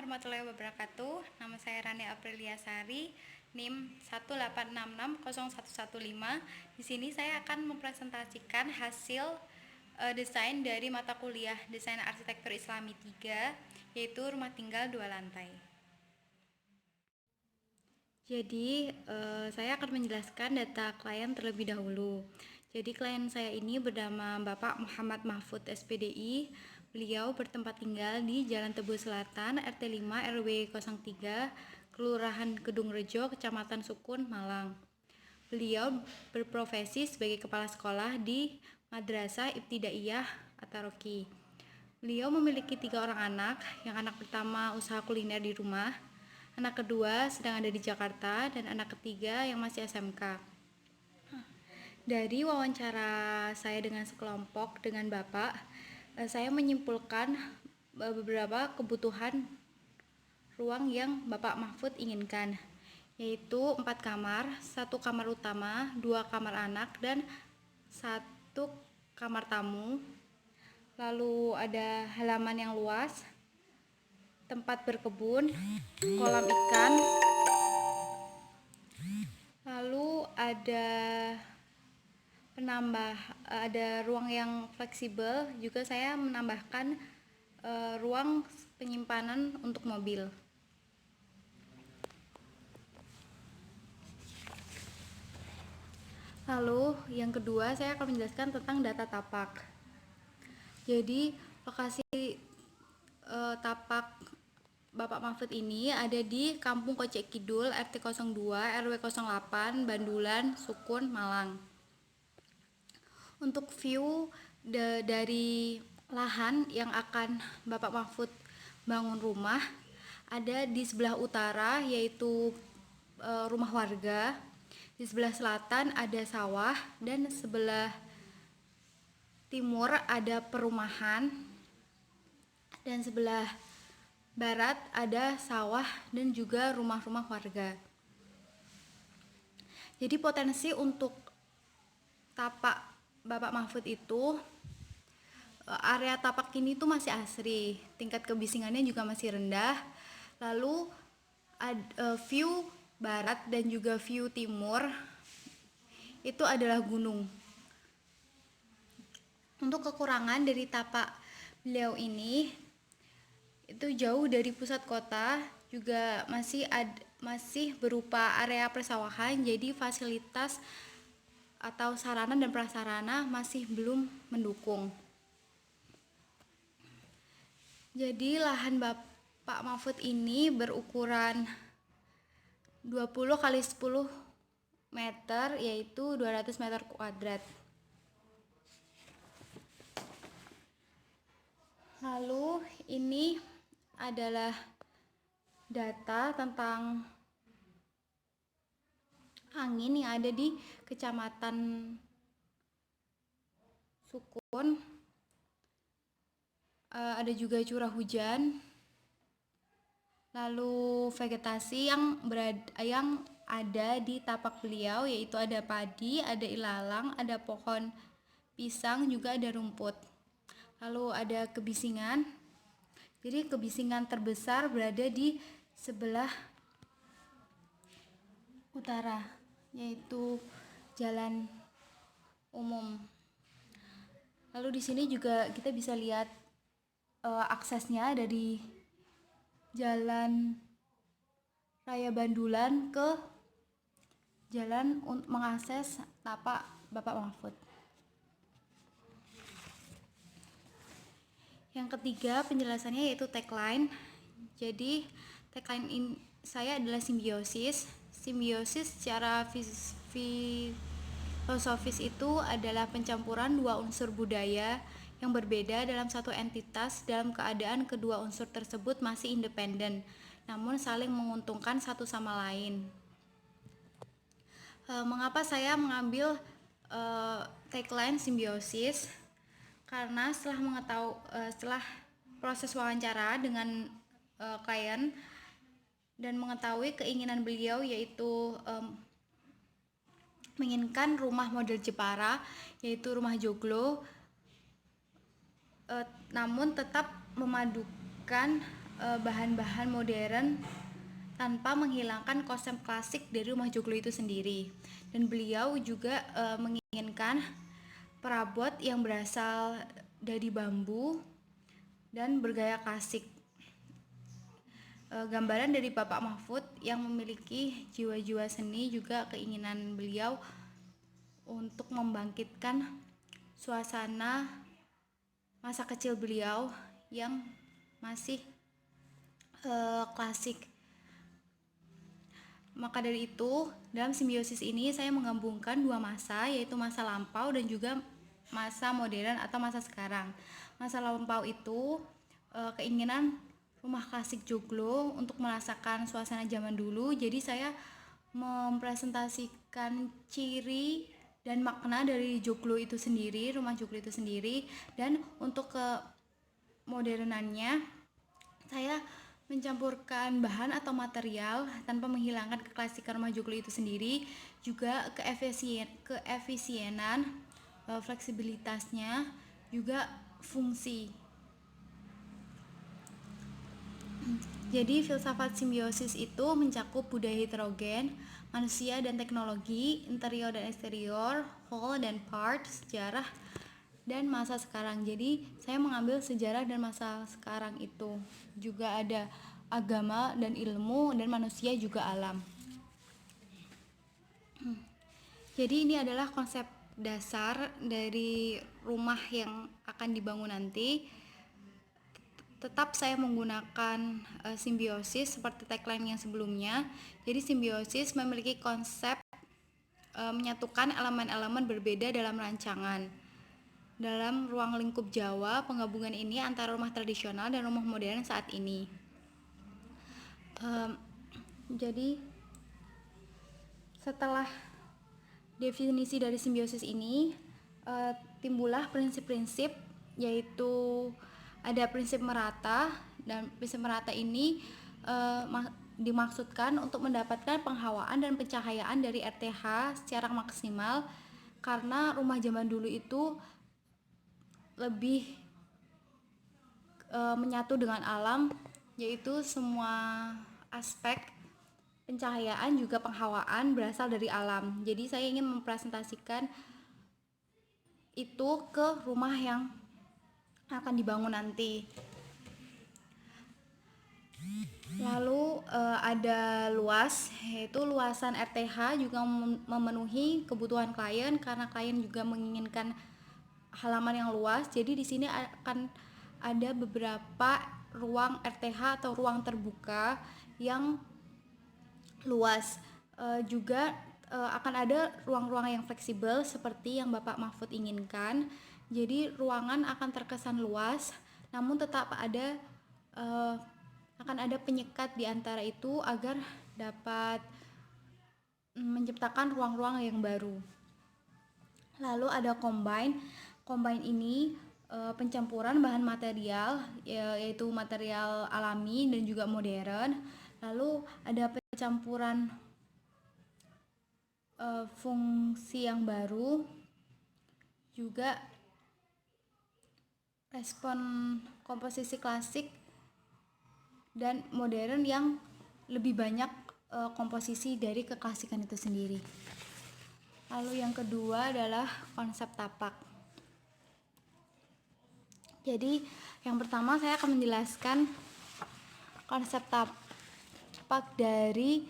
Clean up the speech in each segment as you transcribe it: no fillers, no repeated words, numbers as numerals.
warahmatullahi wabarakatuh. Nama saya Rani Aprilia Sari, NIM 186601115. Di sini saya akan mempresentasikan hasil desain dari mata kuliah Desain Arsitektur Islami 3, yaitu rumah tinggal 2 lantai. Jadi, saya akan menjelaskan data klien terlebih dahulu. Jadi, klien saya ini bernama Bapak Muhammad Mahfud SPDI. Beliau bertempat tinggal di Jalan Tebu Selatan, RT 5 RW 03, Kelurahan Kedung Rejo, Kecamatan Sukun, Malang. Beliau berprofesi sebagai kepala sekolah di Madrasah Ibtidaiyah At-Taraqi. Beliau memiliki 3 orang anak. Yang anak pertama usaha kuliner di rumah, anak kedua sedang ada di Jakarta, dan anak ketiga yang masih SMK. Dari wawancara saya dengan sekelompok dengan Bapak, saya menyimpulkan beberapa kebutuhan ruang yang Bapak Mahfud inginkan, yaitu 4 kamar, 1 kamar utama, 2 kamar anak, dan 1 kamar tamu. Lalu ada halaman yang luas, tempat berkebun, kolam ikan, lalu ada ruang yang fleksibel. Juga saya menambahkan ruang penyimpanan untuk mobil. Lalu yang kedua, saya akan menjelaskan tentang data tapak. Jadi lokasi tapak Bapak Mahfud ini ada di Kampung Kocek Kidul, RT 02 RW 08, Bandulan, Sukun, Malang. Untuk view dari lahan yang akan Bapak Mahfud bangun rumah, ada di sebelah utara yaitu rumah warga, di sebelah selatan ada sawah, dan sebelah timur ada perumahan, dan sebelah barat ada sawah dan juga rumah-rumah warga. Jadi potensi untuk tapak Bapak Mahfud itu, area tapak ini tuh masih asri, tingkat kebisingannya juga masih rendah. Lalu view barat dan juga view timur itu adalah gunung. Untuk kekurangan dari tapak beliau ini, itu jauh dari pusat kota, juga masih berupa area persawahan, jadi fasilitas atau sarana dan prasarana masih belum mendukung. Jadi lahan Bapak Mahfud ini berukuran 20 x 10 meter, yaitu 200 meter kuadrat. Lalu ini adalah data tentang angin yang ada di Kecamatan Sukun. Ada juga curah hujan. Lalu vegetasi yang ada di tapak beliau, yaitu ada padi, ada ilalang, ada pohon pisang, juga ada rumput. Lalu ada kebisingan. Jadi kebisingan terbesar berada di sebelah utara, yaitu jalan umum. Lalu di sini juga kita bisa lihat aksesnya dari Jalan Raya Bandulan ke jalan untuk mengakses tapak Bapak Mahfud. Yang ketiga penjelasannya yaitu tagline. Jadi tagline saya adalah simbiosis. Simbiosis secara filosofis itu adalah pencampuran 2 unsur budaya yang berbeda dalam satu entitas dalam keadaan kedua unsur tersebut masih independen, namun saling menguntungkan satu sama lain. Mengapa saya mengambil tagline simbiosis? Karena setelah proses wawancara dengan klien dan mengetahui keinginan beliau, yaitu menginginkan rumah model Jepara, yaitu rumah joglo, namun tetap memadukan bahan-bahan modern tanpa menghilangkan konsep klasik dari rumah joglo itu sendiri. Dan beliau juga menginginkan perabot yang berasal dari bambu dan bergaya klasik. Gambaran dari Bapak Mahfud yang memiliki jiwa-jiwa seni, juga keinginan beliau untuk membangkitkan suasana masa kecil beliau yang masih klasik. Maka dari itu, dalam simbiosis ini saya menggabungkan dua masa, yaitu masa lampau dan juga masa modern atau masa sekarang. Masa lampau itu keinginan rumah klasik joglo untuk merasakan suasana zaman dulu. Jadi saya mempresentasikan ciri dan makna dari joglo itu sendiri, rumah joglo itu sendiri. Dan untuk kemodernannya, saya mencampurkan bahan atau material tanpa menghilangkan keklasikan rumah joglo itu sendiri, juga keefisienan, fleksibilitasnya, juga fungsi. Jadi filsafat simbiosis itu mencakup budaya heterogen, manusia dan teknologi, interior dan eksterior, whole dan part, sejarah dan masa sekarang. Jadi saya mengambil sejarah dan masa sekarang itu. Juga ada agama dan ilmu, dan manusia juga alam. Jadi ini adalah konsep dasar dari rumah yang akan dibangun nanti. Tetap saya menggunakan simbiosis seperti tagline yang sebelumnya. Jadi simbiosis memiliki konsep menyatukan elemen-elemen berbeda dalam rancangan. Dalam ruang lingkup Jawa, penggabungan ini antara rumah tradisional dan rumah modern saat ini. Jadi setelah definisi dari simbiosis ini, timbullah prinsip-prinsip, yaitu ada prinsip merata, dan prinsip merata ini dimaksudkan untuk mendapatkan penghawaan dan pencahayaan dari RTH secara maksimal, karena rumah zaman dulu itu lebih menyatu dengan alam, yaitu semua aspek pencahayaan juga penghawaan berasal dari alam. Jadi saya ingin mempresentasikan itu ke rumah yang akan dibangun nanti. Lalu ada luas, yaitu luasan RTH juga memenuhi kebutuhan klien, karena klien juga menginginkan halaman yang luas. Jadi di sini akan ada beberapa ruang RTH atau ruang terbuka yang luas. Juga akan ada ruang-ruang yang fleksibel seperti yang Bapak Mahfud inginkan. Jadi ruangan akan terkesan luas, namun tetap akan ada penyekat di antara itu agar dapat menciptakan ruang-ruang yang baru. Lalu ada combine. Combine ini pencampuran bahan material, yaitu material alami dan juga modern. Lalu ada pencampuran fungsi yang baru, juga respon komposisi klasik dan modern yang lebih banyak komposisi dari keklasikan itu sendiri. Lalu yang kedua adalah konsep tapak. Jadi yang pertama saya akan menjelaskan konsep tapak dari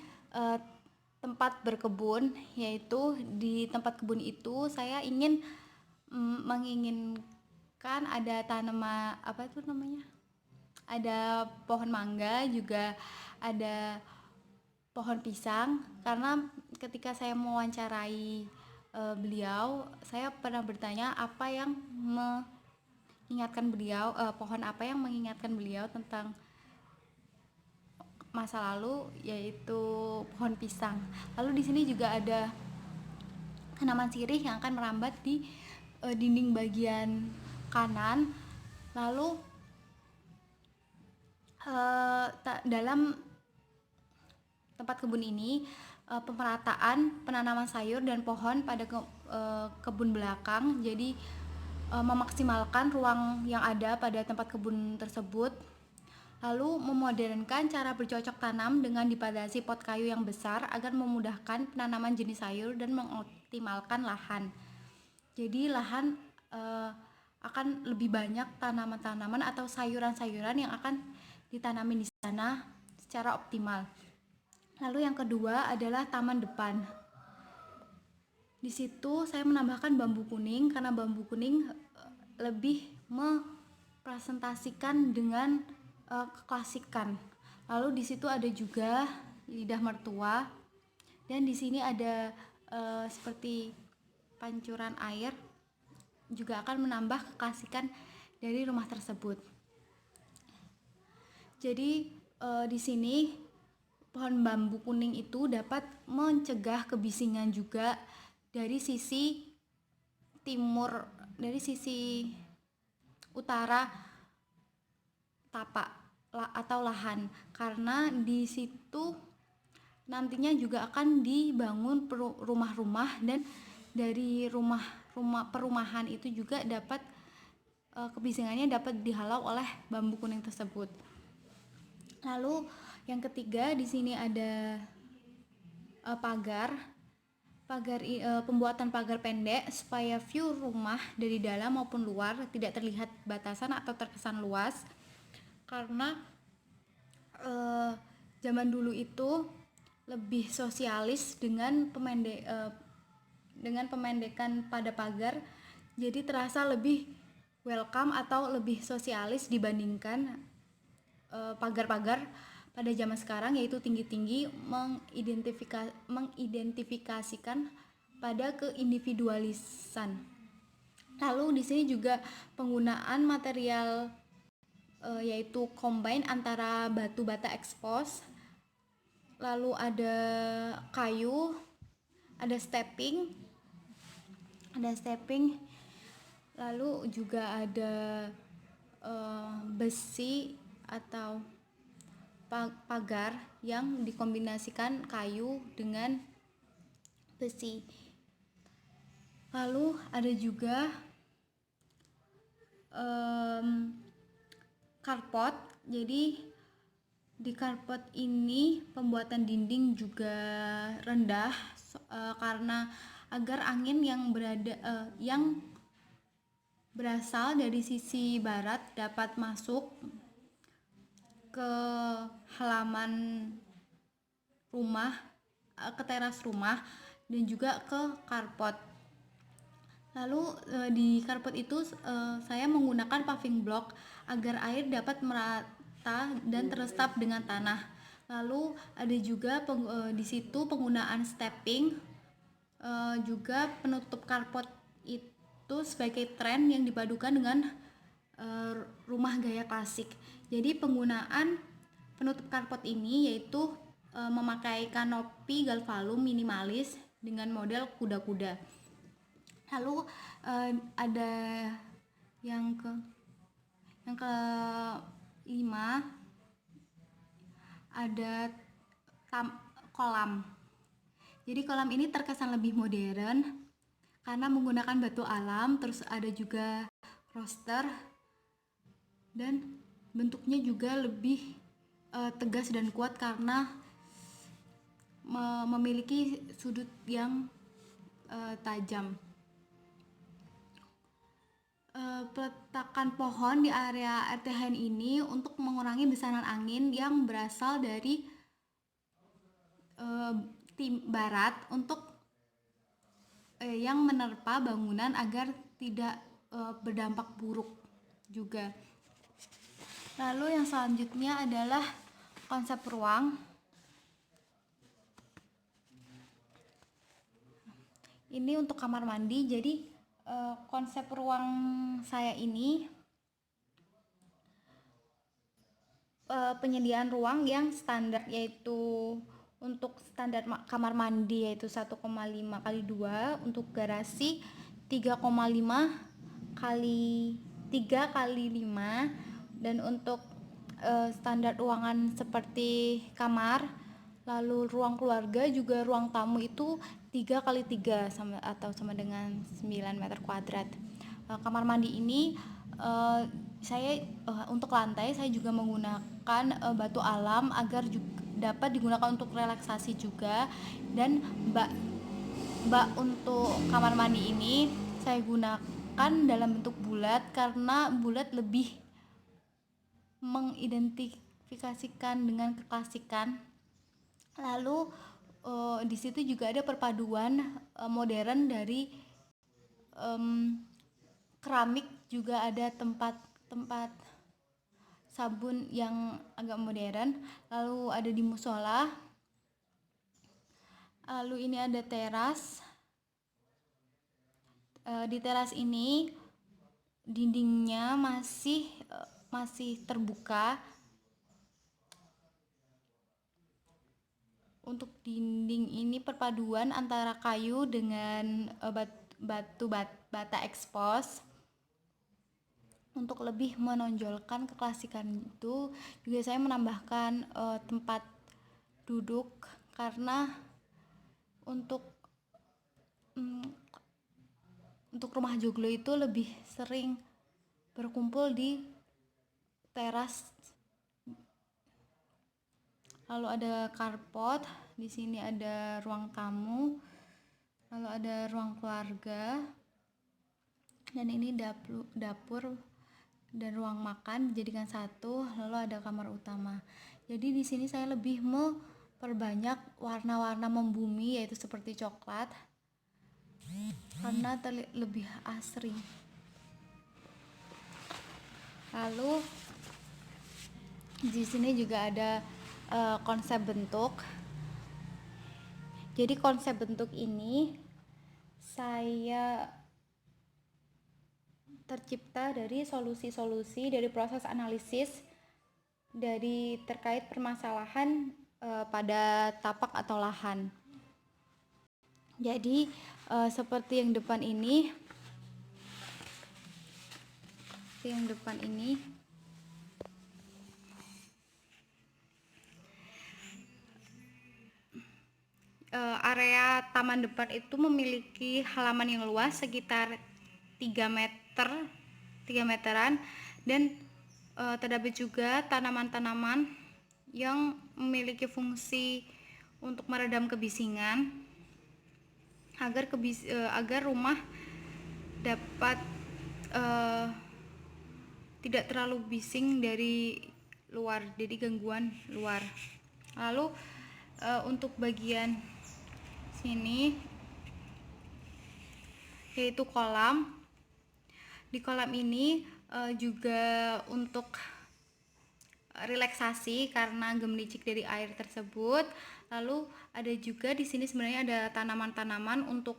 tempat berkebun, yaitu di tempat kebun itu saya ingin menginginkan ada tanaman, apa itu namanya, ada pohon mangga, juga ada pohon pisang, karena ketika saya mewawancarai beliau, saya pernah bertanya apa yang mengingatkan beliau, pohon apa yang mengingatkan beliau tentang masa lalu, yaitu pohon pisang. Lalu di sini juga ada tanaman sirih yang akan merambat di dinding bagian kanan. Lalu dalam tempat kebun ini pemerataan penanaman sayur dan pohon pada kebun belakang, jadi memaksimalkan ruang yang ada pada tempat kebun tersebut. Lalu memodernkan cara bercocok tanam dengan dibatasi pot kayu yang besar agar memudahkan penanaman jenis sayur dan mengoptimalkan lahan. Jadi lahan akan lebih banyak tanaman-tanaman atau sayuran-sayuran yang akan ditanami di sana secara optimal. Lalu yang kedua adalah taman depan. Di situ saya menambahkan bambu kuning karena bambu kuning lebih merepresentasikan dengan keklasikan. Lalu di situ ada juga lidah mertua dan di sini ada seperti pancuran air juga akan menambah keklasikan dari rumah tersebut. Jadi di sini pohon bambu kuning itu dapat mencegah kebisingan juga dari sisi timur, dari sisi utara tapak atau lahan, karena di situ nantinya juga akan dibangun rumah-rumah dan dari perumahan itu juga dapat kebisingannya dapat dihalau oleh bambu kuning tersebut. Lalu yang ketiga di sini ada pagar pembuatan pagar pendek supaya view rumah dari dalam maupun luar tidak terlihat batasan atau terkesan luas, karena zaman dulu itu lebih sosialis dengan pemendekan pada pagar, jadi terasa lebih welcome atau lebih sosialis dibandingkan pagar-pagar pada zaman sekarang, yaitu tinggi-tinggi mengidentifikasikan pada keindividualisan. Lalu di sini juga penggunaan material yaitu combine antara batu bata expose, lalu ada kayu, ada stepping, lalu juga ada besi atau pagar yang dikombinasikan kayu dengan besi. Lalu ada juga carport. Jadi di carport ini pembuatan dinding juga rendah karena agar angin yang berasal dari sisi barat dapat masuk ke halaman rumah, ke teras rumah dan juga ke carport. Lalu di carport itu saya menggunakan paving block agar air dapat merata dan terestap dengan tanah. Lalu ada juga di situ penggunaan stepping, juga penutup carport itu sebagai tren yang dipadukan dengan rumah gaya klasik. Jadi penggunaan penutup carport ini yaitu memakai kanopi galvalum minimalis dengan model kuda-kuda. Lalu ada yang kelima ada kolam. Jadi kolam ini terkesan lebih modern karena menggunakan batu alam, terus ada juga roster dan bentuknya juga lebih tegas dan kuat karena memiliki sudut yang tajam. Peletakan pohon di area RTHN ini untuk mengurangi besaran angin yang berasal dari barat untuk yang menerpa bangunan agar tidak berdampak buruk juga. Lalu yang selanjutnya adalah konsep ruang. Ini untuk kamar mandi. Jadi konsep ruang saya ini penyediaan ruang yang standar, yaitu untuk standar kamar mandi yaitu 1,5 kali 2, untuk garasi 3,5 kali 3 kali 5, dan untuk standar ruangan seperti kamar, lalu ruang keluarga juga ruang tamu itu 3 kali 3 sama dengan 9 meter kuadrat. Kamar mandi ini Untuk lantai saya juga menggunakan batu alam agar juga dapat digunakan untuk relaksasi juga. Dan bak untuk kamar mandi ini saya gunakan dalam bentuk bulat karena bulat lebih mengidentifikasikan dengan keklasikan. Lalu di situ juga ada perpaduan modern dari keramik, juga ada tempat sabun yang agak modern. Lalu ada di musola. Lalu ini ada teras. Di teras ini dindingnya masih terbuka. Untuk dinding ini perpaduan antara kayu dengan bata ekspos. Untuk lebih menonjolkan keklasikan itu juga saya menambahkan tempat duduk karena untuk rumah joglo itu lebih sering berkumpul di teras. Lalu ada carport, di sini ada ruang tamu, lalu ada ruang keluarga, dan ini dapur dan ruang makan dijadikan satu. Lalu ada kamar utama. Jadi di sini saya lebih memperbanyak warna-warna membumi, yaitu seperti coklat, karena lebih asri. Lalu di sini juga ada konsep bentuk. Jadi konsep bentuk ini saya tercipta dari solusi-solusi dari proses analisis dari terkait permasalahan pada tapak atau lahan. Jadi seperti yang depan ini, area taman depan itu memiliki halaman yang luas sekitar 3 meteran, dan terdapat juga tanaman-tanaman yang memiliki fungsi untuk meredam kebisingan agar rumah dapat tidak terlalu bising dari luar, jadi gangguan luar. Lalu untuk bagian sini yaitu kolam. Di kolam ini juga untuk relaksasi karena gemericik dari air tersebut. Lalu ada juga di sini sebenarnya ada tanaman-tanaman untuk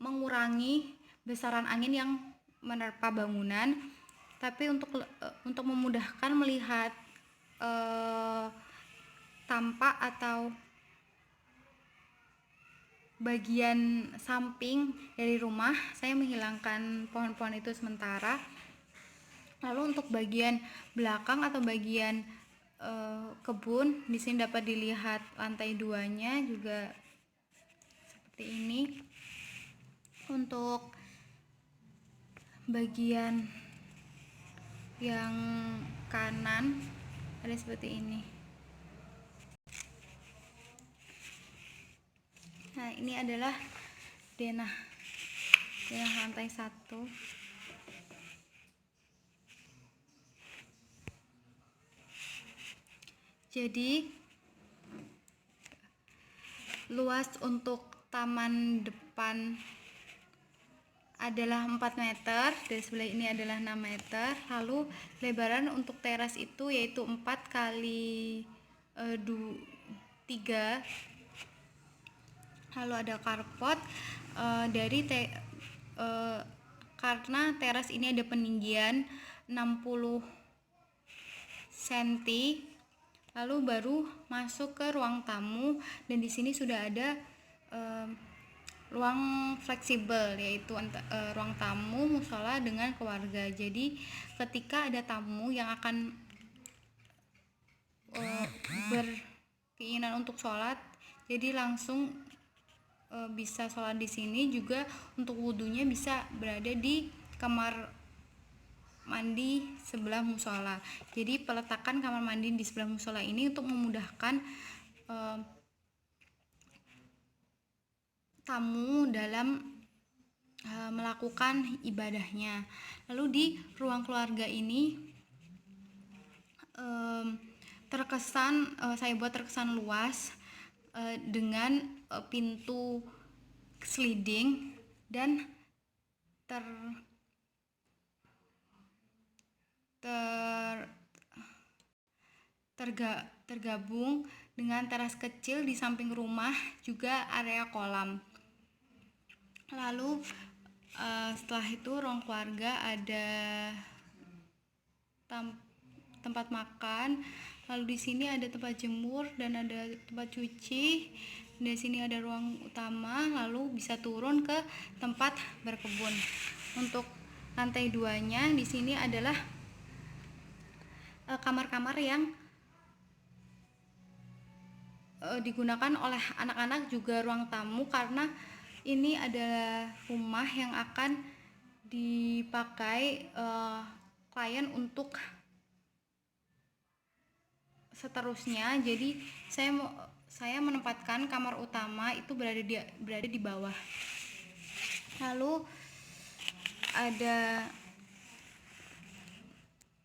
mengurangi besaran angin yang menerpa bangunan. Tapi untuk memudahkan melihat tampak atau bagian samping dari rumah, saya menghilangkan pohon-pohon itu sementara. Lalu untuk bagian belakang atau bagian kebun, di sini dapat dilihat lantai 2-nya juga seperti ini. Untuk bagian yang kanan ada seperti ini. Nah, ini adalah denah lantai 1. Jadi luas untuk taman depan adalah 4 meter, dan sebelah ini adalah 6 meter. Lalu lebaran untuk teras itu yaitu 4 kali 3. Lalu ada carport karena teras ini ada peninggian 60 cm. Lalu baru masuk ke ruang tamu, dan di sini sudah ada ruang fleksibel, yaitu ruang tamu, musola dengan keluarga. Jadi ketika ada tamu yang akan berkeinginan untuk sholat, jadi langsung bisa sholat di sini. Juga untuk wudhunya bisa berada di kamar mandi sebelah musola. Jadi peletakan kamar mandi di sebelah musola ini untuk memudahkan tamu dalam melakukan ibadahnya. Lalu di ruang keluarga ini saya buat terkesan luas dengan pintu sliding dan tergabung dengan teras kecil di samping rumah, juga area kolam. Lalu setelah itu ruang keluarga ada tempat makan, lalu di sini ada tempat jemur dan ada tempat cuci. Di sini ada ruang utama, lalu bisa turun ke tempat berkebun. Untuk lantai 2-nya di sini adalah kamar-kamar yang digunakan oleh anak-anak, juga ruang tamu, karena ini adalah rumah yang akan dipakai klien untuk seterusnya. Jadi saya menempatkan kamar utama itu berada di bawah. Lalu ada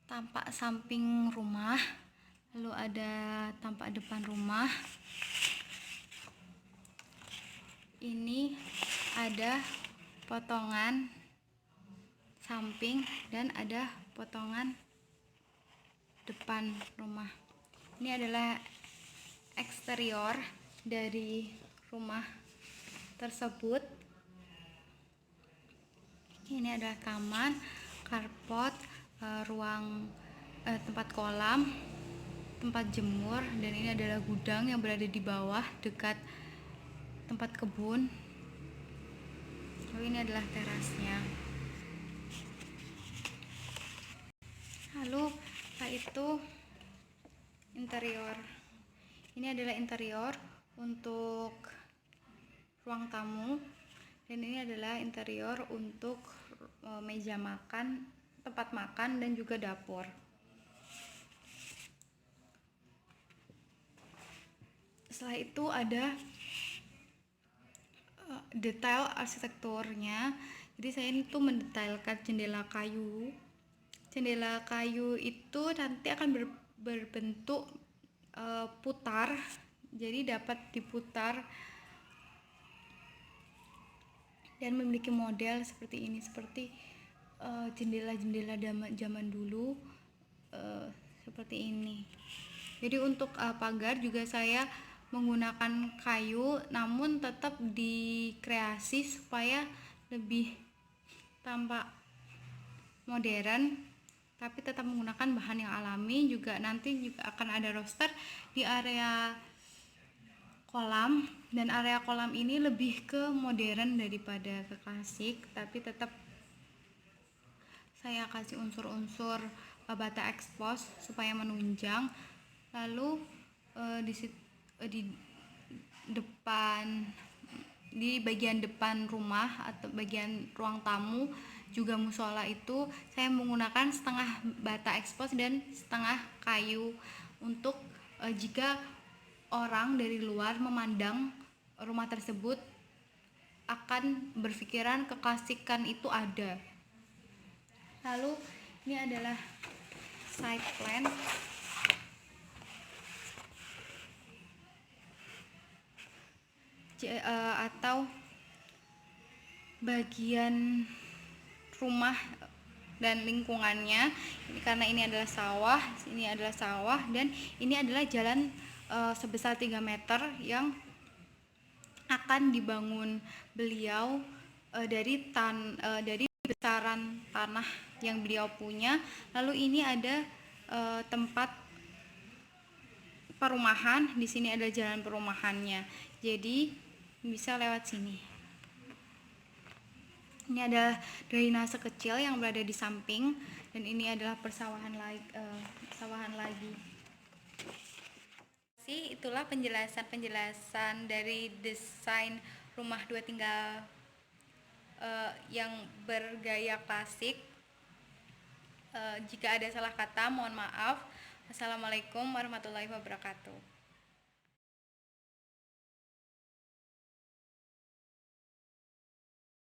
tampak samping rumah, lalu ada tampak depan rumah. Ini ada potongan samping dan ada potongan depan rumah. Ini adalah eksterior dari rumah tersebut. Ini adalah taman, carport, ruang tempat kolam, tempat jemur, dan ini adalah gudang yang berada di bawah dekat tempat kebun. Lalu ini adalah terasnya. Lalu setelah itu interior. Ini adalah interior untuk ruang tamu, dan ini adalah interior untuk meja makan, tempat makan, dan juga dapur. Setelah itu ada detail arsitekturnya. Jadi saya ini tuh mendetailkan jendela kayu. Jendela kayu itu nanti akan berbentuk putar, jadi dapat diputar dan memiliki model seperti ini, seperti jendela-jendela zaman dulu, seperti ini. Jadi untuk pagar juga saya menggunakan kayu, namun tetap dikreasi supaya lebih tampak modern, tapi tetap menggunakan bahan yang alami. Juga nanti juga akan ada roster di area kolam, dan area kolam ini lebih ke modern daripada ke klasik, tapi tetap saya kasih unsur-unsur bata expose supaya menunjang. Lalu di bagian depan rumah atau bagian ruang tamu juga musola itu saya menggunakan setengah bata expose dan setengah kayu, untuk jika orang dari luar memandang rumah tersebut akan berpikiran keklasikan itu ada. Lalu ini adalah side plan atau bagian rumah dan lingkungannya. Karena ini adalah sawah, dan ini adalah jalan sebesar 3 meter yang akan dibangun beliau dari besaran tanah yang beliau punya. Lalu ini ada tempat perumahan, di sini ada jalan perumahannya, jadi bisa lewat sini. Ini adalah drainase kecil yang berada di samping, dan ini adalah persawahan lagi. Itulah penjelasan dari desain rumah 2 tinggal yang bergaya klasik. Jika ada salah kata, mohon maaf. Wassalamualaikum warahmatullahi wabarakatuh.